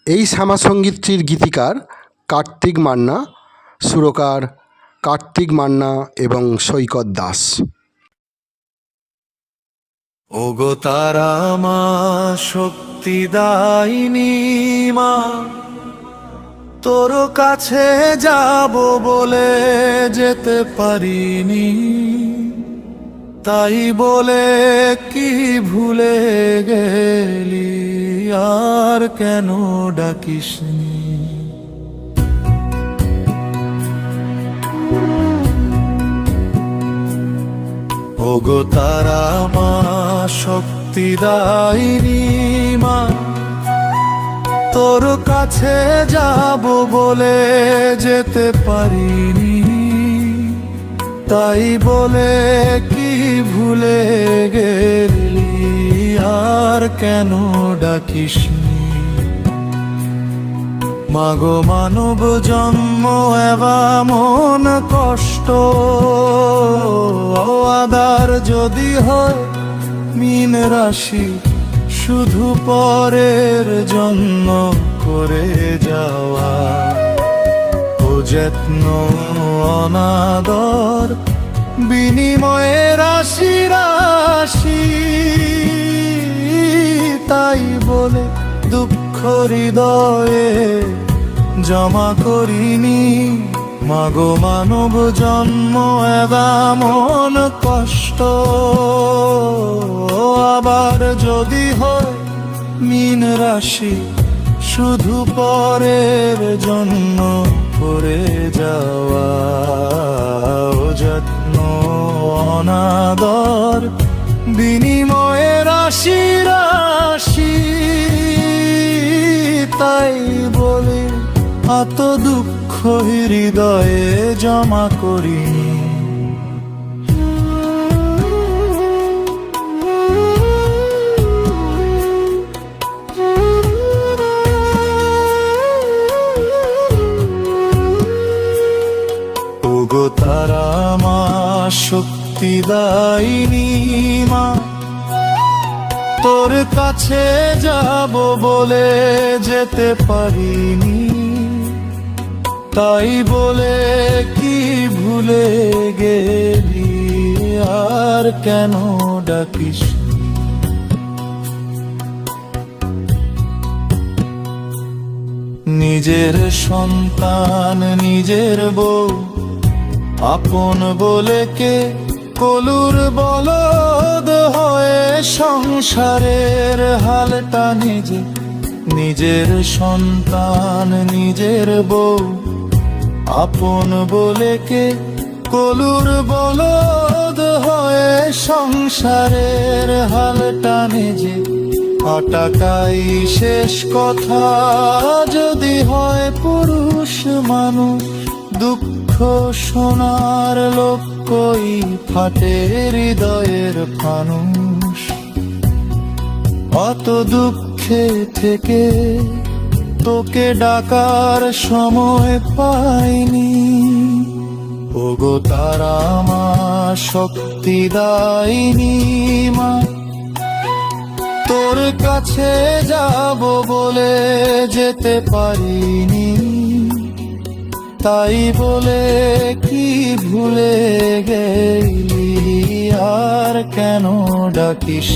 এই শ্যামাসঙ্গীতটির গীতিকার কার্তিক মান্না, সুরকার কার্তিক মান্না এবং সৈকত দাস। ওগো তারা মা শক্তিদায়িনী মা, তোর কাছে যাব বলে যেতে পারিনি, তাই বলে কি ভুলে গেলি, আর কেন ডাকিসনি? ওগো তারা মা শক্তিদায়িনী মা, তোর কাছে যাব বলে যেতে পারিনি, তাই বলে কি ভুলে গেলি, আর কেন ডাকিসনি? মাগো মানব জন্ম এমন কষ্ট, আদার যদি হয় মিন রাশি, শুধু পরের জন্য করে যাওয়া, ও যত্ন অনাদর বিনিময়ে রাশি রাশি, তাই বলে দুঃখ হৃদয়ে জমা করিনি। মাগো মানব জন্ম এমন কষ্ট, আবার যদি হয় মিন রাশি, শুধু পরের জন্য করে যাওয়া, ও যত্ন অনাদর বিনিময়ে রাশি রাশি, তাই বলে এত দুঃখ হৃদয়ে জমা করি। ওগো তারা মা শক্তিদায়িনী মা, তোর কাছে যাব বলে যেতে পারিনি, তাই বলে কি ভুলে গেলি, আর কেন ডাকিস? নিজের সন্তান নিজের বউ আপন বলে কে কলুর বলদ হয়ে সংসারের হালটা নিজে, নিজের সন্তান নিজের বউ আপন বলে কে কলুর বলদ হয়ে সংসারের হালটা নিজে, আটাকাই শেষ কথা যদি হয় পুরুষ মানুষ, দুঃখ শোনার লোক কই ফাটে হৃদয়ের ফানুষ, অত দুঃখে থেকে তোকে ডাকার সময় পাইনি। ওগো তারা মা শক্তিদায়িনী মা, তোর কাছে যাব বলে যেতে পারিনি, তাই বলে কি ভুলে গেলি, আর কেন ডাকিস?